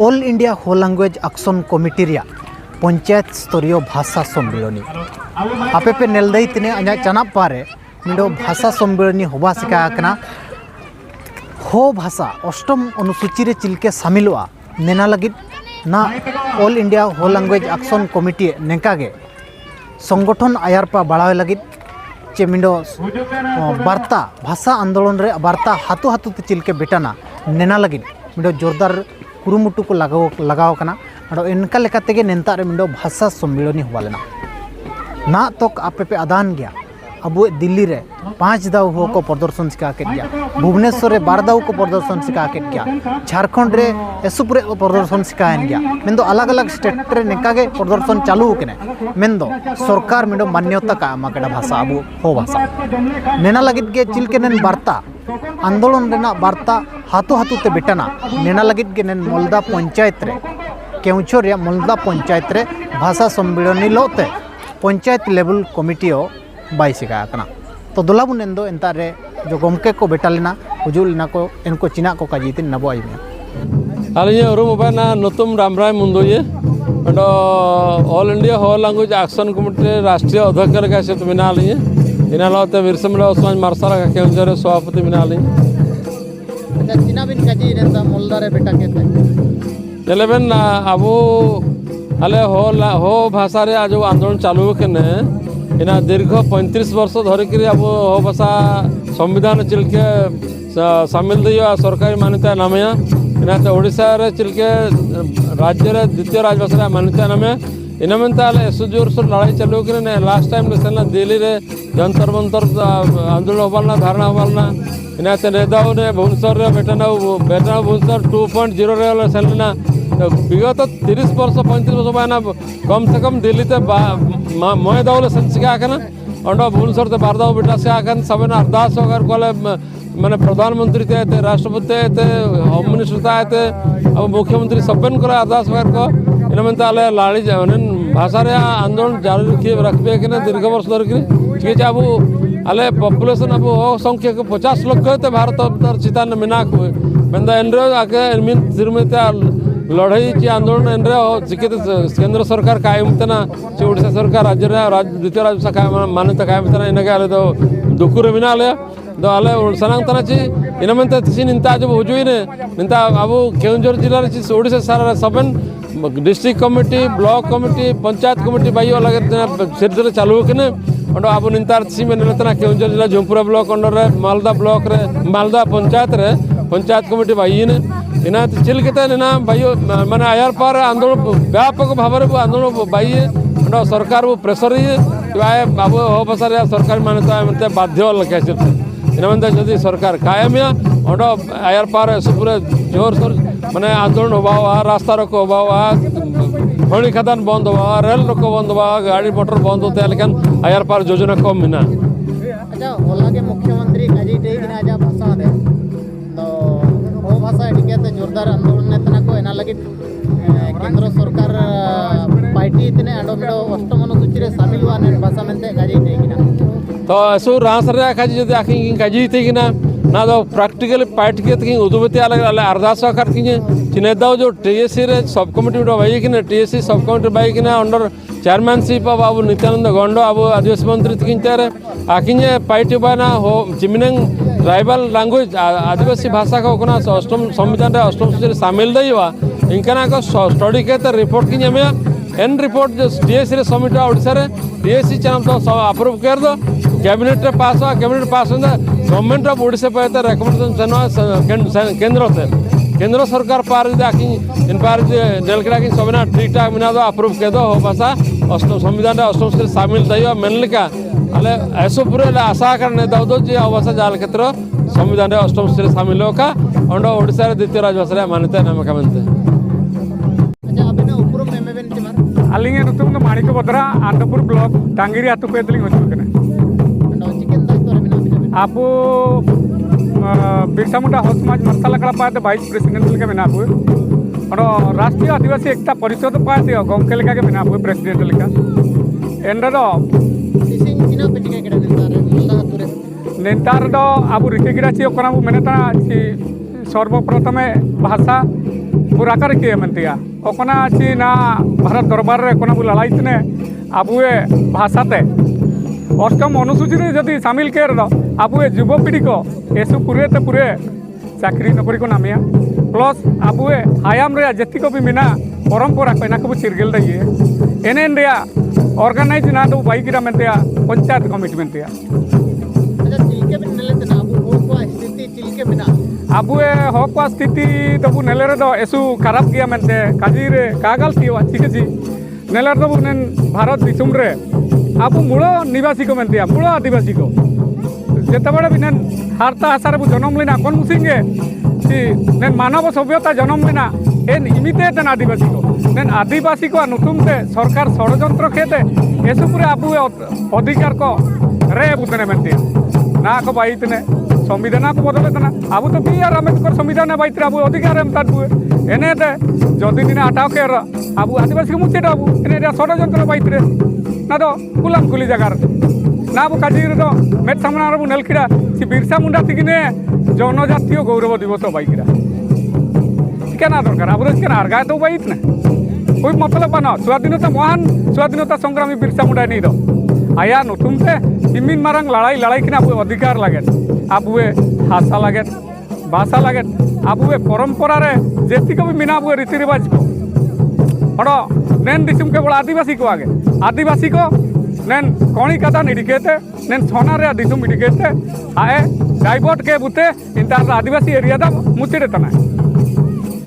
all India Ho language action committee रिया पंचायत स्तरीय भाषा सम्मेलनी आपे पे नेलदई तिने अजा चना पारे मिडो भाषा सम्मेलनी होबा सिका हो भाषा अष्टम अनुसूची रे चिलके शामिलवा नेना लगित ना all India Ho language action committee नेकागे संगठन आयारपा बढ़ावे लगित चे मिडो वार्ता भाषा आंदोलन रे वार्ता हाथो हाथो ते चिलके बेटाना नेना लगित मिडो जोरदार कुरुमुटु को लगाव कना और इनका लेका तेगे नेंता रे मिडो भाषा सम्मेलनी हुआ लेना ना तक आपे पे आदान गया अब दिल्ली रे 5 दाव हो को प्रदर्शन सिका के गया भुवनेश्वर रे 12 दाव को प्रदर्शन सिका के गया झारखंड रे एसुपुरे प्रदर्शन सिकायन गया मेंदो अलग अलग स्टेट रे नेकागे प्रदर्शन चालू कने मेंदो सरकार मिडो मान्यता का माकेडा भाषा अब हो भाषा नेना लगित गे चिलके नेन वार्ता आंदोलन रेना वार्ता हाथो हाथो ते बेटाना नेना लगित गे नेन मोलदा पंचायत रे केउछोर रे मोलदा पंचायत रे भाषा सम्मेलनी लोते पंचायत लेवल कमिटीओ बाई सिका कना तो दुलाबुन एंदो एंता रे जो गमके को बेटालेना हुजुलना को इनको चिना को काजीतिन नबो आइमे आलिए रुमबाना नतुम रामराय मुंदोये अंडो all India Ho language action committee राष्ट्रीय अध्यक्ष का से मिना लिए इनालते विरसमला उस्मान मार्शल का केंजरे सभापति मिना लिए अच्छा चिना बिन काजी नेता मोलदारे बेटा केते लेबन अबो अले हो भाषा रे आज आंदोलन चालू कने इना दीर्घ 35 वर्ष धरिक अब हो भाषा संविधान चिलके सामिल दिया सरकारी मान्यता नामया इना ओडिशा रे चिलके राज्य रे द्वितीय राजभाषा मान्यता नामे इन एसोजोर से लड़ाई चालू कर लास्ट टाइम से दिल्ली रे जंतर मंतर आंदोलन होबालना धारणा होबालना इना नेदाव ने भुवनेश्वर बेटाना भुवनेश्वर 2.0 रे सेलना विगत 30 वर्ष 35 वर्ष बाना कम से कम दिल्ली ते मय दावले संसिका आकना अंडो भुवनेश्वर ते बारदाव बेटा से आकन सबने अरदास वगैरह कोले माने प्रधानमंत्री ते राष्ट्रपति ते होम मिनिस्टर ते अब मुख्यमंत्री सबन को अरदास वगैरह को इनमें आले लाड़ी भाषा रे आंदोलन जारी रखबे कि दीर्घ वर्ष धरिक ठीक है अब आले पॉपुलेशन अब संख्या 50 लाख ते भारत चितान मिना को मेंदा एनरे आके निर्मित लड़ाई ची आंदोलन एनरे जिके केंद्र सरकार कायम तना ची ओडिशा सरकार राज्य द्वितीय राज्य मान्यता कायम तना इनके आले तो दुकुरे मिना आले तो आले सनांग तना ची इनमें तिसी निंता जब हुजुइने निंता अब केउंझर जिल्ला रे ची ओडिशा सारा सबन district committee block committee panchayat committee by लगे से चालू कने अंडो अब निंतार सीमे नेतना केउंझर जिला झुमपुरा ब्लॉक अंडर रे मालदा ब्लॉक रे मालदा पंचायत कमिटी बाई ने इना चिलकते निना बाई माने आयार पार आंदोलन व्यापक भाव रे आंदोलन बाई अंडो सरकार वो प्रेशर ये आए अब हो भाषा सरकार मान्यता मते बाध्य लगे इनमें जदि सरकार कायम या अंडो आयार पार सुपुरे जोर सोर माने आंदोलन होबा रास्ता रोको होबा खणी खदान बंद होबा रेल रोको बंद होबा गाड़ी मोटर बंद होते लेकिन आयार पार योजना कम मिना अच्छा होला के मुख्यमंत्री काजी टेकिन आजा भाषा दे तो वो भाषा टिके जोरदार आंदोलन नेतना को एना लगी केंद्र सरकार पार्टी इतने अंडो अष्टम अनुसूची रे शामिल हुआ ने भाषा मेंते काजी टेकिन तो ऐसो रास रे काजी जदि आखि काजी टेकिना ना तो प्रैक्टिकली पार्टी के तक उदुबती अलग अरदास कर चिनेदाव जो टीएससी रे सब कमिटी बाई कि टीएससी सब कमिटी बाई कि अंडर चेयरमैनशिप अब अब नित्यानंद गंडो अब आदिवासी मंत्री तक आखिने पार्टी बाना हो चिमिनंग ट्राइबल लैंग्वेज आदिवासी भाषा को अष्टम संविधान अष्टम सूची शामिल दैवा इनका को स्टडी के रिपोर्ट की एन रिपोर्ट जो टीएससी रे सबमिट ओडिशा रे टीएससी चैनल तो अप्रूव कर दो कैबिनेट रे पास हुआ कैबिनेट पास होता गवर्नमेंट ऑफ ओडिशा पे रेकमेंडेशन केंद्र सरकार पार आखि इन पार डेलकड़ा की सबना ठीक ठाक मिना दो अप्रूव कर दो हो भाषा अष्टम संविधान अष्टम सूची शामिल दैवा मेनली का अले ऐसो पूरे आशा करने दो जे भाषा जाल क्षेत्र संविधान अष्टम सूची शामिल हो का अंडो ओडिशा रे द्वितीय राजभाषा मान्यता नाम का मनते अलिंगे नुतुम तो माणिक बद्रा आनंदपुर ब्लॉक टांगिरी आतु पे दलिंग होचु कने आपो बिरसा मुंडा हो समाज मरसाला कला पाते वाइस प्रेसिडेंट लेके मेनाबु और राष्ट्रीय आदिवासी एकता परिषद पाते गमके लेका के मेनाबु प्रेसिडेंट लेका एंडर सिसिंग चिना पेटिके केडा नेतार तुरे नेतार दो आबु रिके गिरा छि ओकरा मेनेता सर्वप्रथमे भाषा पुराकर के मनतिया ओकना ची ना भारत दरबार रे कोना बु लड़ाई तने आबुए भाषाते अष्टम अनुसूची रे जदि शामिल कर दो आबुए युवपीढ़ी को एसु पूरे चाकरी नौकरी को नामिया प्लस आबुए आयाम रे जति को भी मिना परंपरा को ना को चिरगेल दे एनएन रे ऑर्गेनाइज ना दो बाइकिरा मेंतिया पंचायत कमिटी मेंतिया अच्छा चिलके बिन नेले तना अबु हो को स्थिति चिलके बिना आबुए हक को स्थिति तबु नेले रे दो एसु खराब गया मेंते काजी रे कागल थिवा चिकजी नेले रे दो नेन भारत दिसुम रे आबु मूल निवासी को मेंतिया मूल आदिवासी को जेते बड़े भी नेन हारता हासार बु जन्म लेना कोन मुसिंगे कि नेन मानव सभ्यता जन्म लेना एन इमिते तेन आदिवासी को नेन आदिवासी को नुतुमते सरकार षड्यंत्र खेते एसु पूरे आबु अधिकार को रे बुतने मेंतिया ना को बाइतने संविधान को बदले तना आबु तो बी आर आम्बेडकर संविधान बाइतरे आबु अधिकार एम ताबु एने दे जदि दिन आटाव केर आबु आदिवासी को मुचेटा आबु एने षड्यंत्र बाइतरे ना तो कुलाम कुली जगार ना आबु काजी रे तो मेट सामना रे नेलकिरा सी बिरसा मुंडा तिगिने जनजातीय गौरव दिवस बाइकरा केना दरकार आबु केना आरगा तो बाइतने कोई मतलब बना स्वाधीनता महान स्वाधीनता संग्रामी बिरसा मुंडा नहीं दो आया नुतुमते तिमिन मारंग लड़ाई किना आबु अधिकार लागे आबुए भाषा लागे भाषा लागे आबुए परंपरा रे जेति को भी मिना आबुए रीति रिवाज को हड़ो नेन दिसुम केवल आदिवासी को आगे आदिवासी को नेन कणी कदा निडिकेते नेन सोना रे दिसुम निडिकेते आए डाइवर्ट के बुते इंटर आदिवासी एरिया दा मुचिरे तना